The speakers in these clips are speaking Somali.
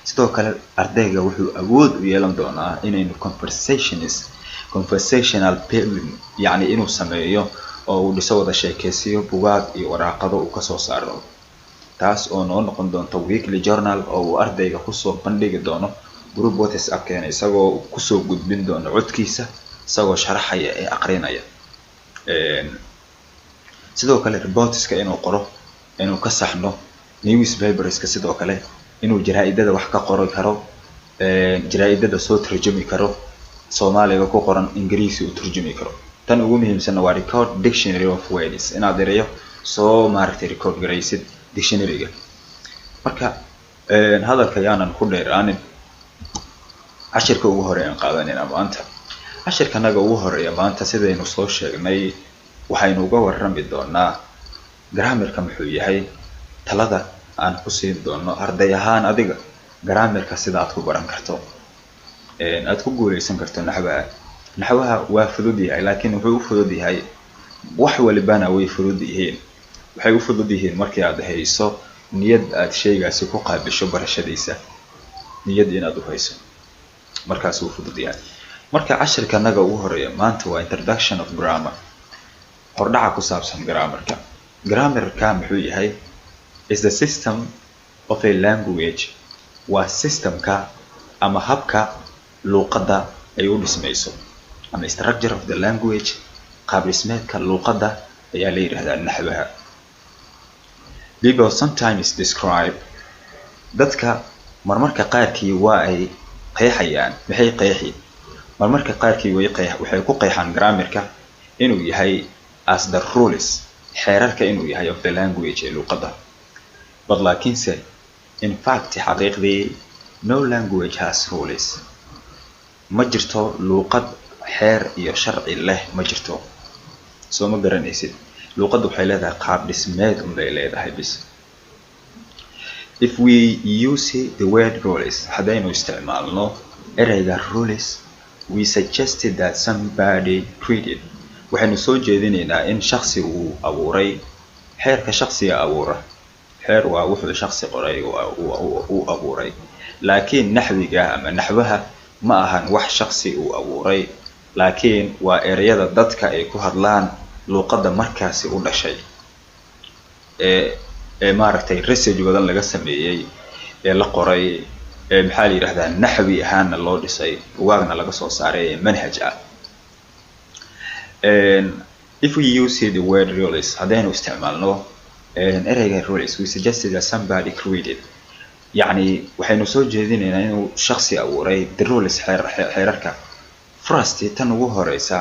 sidoo kale ardayga wuxuu awood u yeelan doonaa inaynu conversational pairing yani inuu sameeyo oo uu dhiso wada sheekaysiyo bugaag iyo waraaqado uu ka soo saaro taas oo noo noqon doonto weekly journal oo uu ardayga ku soo bandhigi doono group WhatsApp keena isagoo ku soo gudbin doono codkiisa isagoo sharaxaya ee aqrinaya sidoo kale reportska inuu qoro inuu ka saxno newspaperska sidoo kale inuu jaraa'idada wax ka qori karo jaraa'idada soo tarjumi karo Soomaaliga ku qoran Ingiriisi u tarjumi karo tan ugu muhiimsan waa record dictionary of words inaad erayo soo maartay record garaysid dictionary-ga marka hadalka yaanan ku dheeraanin cashirka ugu horeeyay aan qaadanayna maanta cashirkanaga ugu horeeya maanta sidaynu soo sheegnay waxaynu uga warrami doonaa grammarka muxuu yahay talada aan ku siin doono arday ahaan adiga grammarka sida aad ku baran karto aad ku guuleysan karto naxwaha waa fudud yahay laakiin wuxuu u fudud yahay wax walibana way fudud yihiin waxay u fudud yihiin markii aad hayso niyad aad shaygaasi ku qaabisho barashadiisa niyad inaad u hayso markaas uu fudud yahay marka cashirkanaga ugu horeeya maanta waa introduction of grammar hordhaca ku saabsan grammarka muxuu yahay is the system of a language waa systemka ama habka luqadda ay u dhismayso ama structure of the language qaab dhismeedka luqadda ayaa la yiraahdaa naxwaha people sometimes describe dadka marmarka qaarkii waa ay qeexayaan maxay qeexi marmarka qaarkii waxay ku qeexaan grammarka inuu yahay as the rules xeerarka inuu yahay of the language ee luqadda but laakiinse in fact xaqiiqdii no language has rules ma jirto luqad xeer iyo sharci leh ma jirto soo ma garanaysid luqaddu waxay leedahay qaab dhismeed bay leedahay bis if we use the word rules hadaynu isticmaalno ereyga rules we suggested that somebody created waxaynu soo jeedinaynaa in shakhsi uu abuuray xeerka shakhsiga abuura xeer waa wuxuu shakhsi qoray uu abuuray laakiin naxwiga ama naxwaha ma ahan wax shakhsi uu abuuray laakiin waa ereyada dadka ay ku hadlaan luqadda markaasi u dhashay maaragtay research badan laga sameeyay ee la qoray maxaa la yiraahdaa naxwi ahaana loo dhisay bugaagna laga soo saaray manhaj ah if we use the word rules hadaynu isticmaalno ereyga rules we suggested that somebody created يعني waxaynu soo jeedinaynaa inuu shakhsi abuuray the rules xeerarka first tan ugu horeysa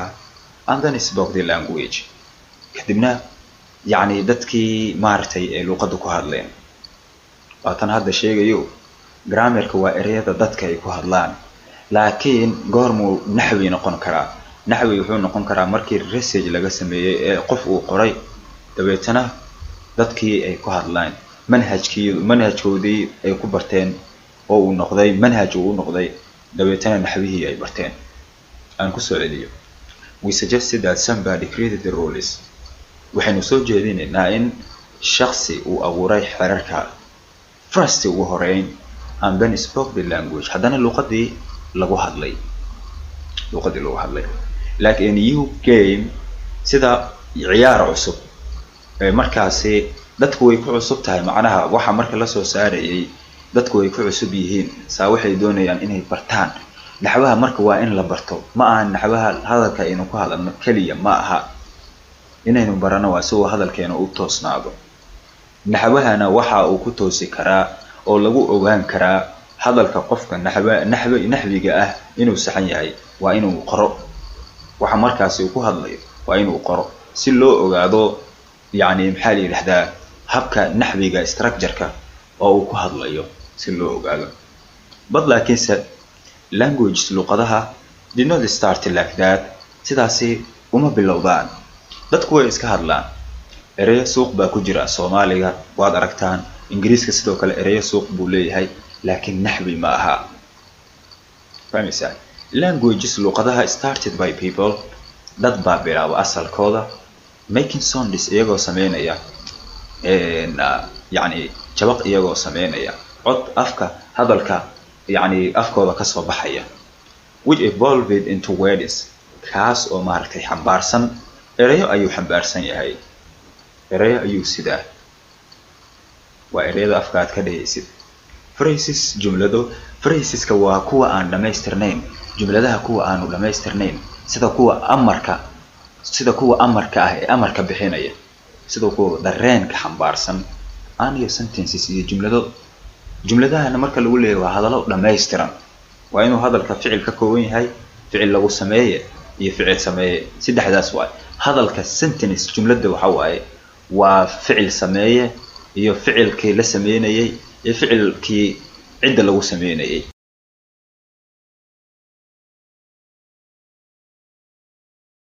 and then spoke the language kadibna yani dadkii maartay ee luqadda ku hadleen waatan hadda sheegayo grammarka waa ereyada dadka ay ku hadlaan laakiin goormuu naxwi noqon karaa naxwi wuxuu noqon karaa markii research laga sameeyay ee qof uu qoray dabeetana dadkii ay ku hadlaan manhajkoodii ay ku barteen oo uu noqday manhaj uu noqday dabeetana naxwihii ay barteen aan ku soo celiyo we suggested that somebody created the rules waxaynu soo jeedinaynaa in shakhsi uu abuuray xeerarka first ugu horeyn and then spoke the language haddana luqadii lagu hadlay like a new game sida ciyaar cusub markaasi dadku way ku cusub tahay macnaha waxa marka la soo saarayay dadku way ku cusub yihiin saa waxay doonayaan inay bartaan naxwaha marka waa in la barto ma aha naxwaha hadalka inuu ku hadalno kaliya ma aha inaynu barano waa soo hadalkeena u toosnaado naxwahana waxa uu ku toosi karaa oo lagu ogaan karaa hadalka qofka naxwiga ah inuu saxan yahay waa inuu qoro waxa markaasi uu ku hadlayo waa inuu qoro si loo ogaado yani maxaa la yiraahdaa habka naxwiga structure-ka oo uu ku hadlayo si loo ogaado but laakiinse language luqadaha did not start like that sidaasi uma bilowdaan dadku way iska hadlaan ereyo suuq baa ku jira Soomaaliga waad aragtaan Ingiriiska sidoo kale ereyo suuq buu leeyahay laakiin naxwi ma aha fahmaysaa languages luqadaha started by people dad baa bilaabo asalkooda making sounds iyagoo sameynaya yani jabaq iyagoo sameynaya cod afka hadalka yani afkooda ka soo baxaya which evolved into words kaas oo maaragtay xambaarsan erayo ayuu xambaarsan yahay erayo ayuu sidaa waa erayada afka aad ka dhehaysid phrases jumlado phraseska waa kuwa aan dhamaystirnayn jumladaha kuwa aanu dhamaystirnayn sida kuwa amarka ah ee amarka bixinaya sida kuwa dareenka xambaarsan aan iyo sentences iyo jumladahana marka lagu leeyahay waa hadallo dhamaystiran waa inuu hadalka ficil ka kooban yahay ficil lagu sameeyo iyo ficil sameeyo saddexdaas waa hadalka sentence jumlada waxa waaye waa ficil sameeye iyo ficilkii la sameeyay iyo ficilkii cid lagu sameeyay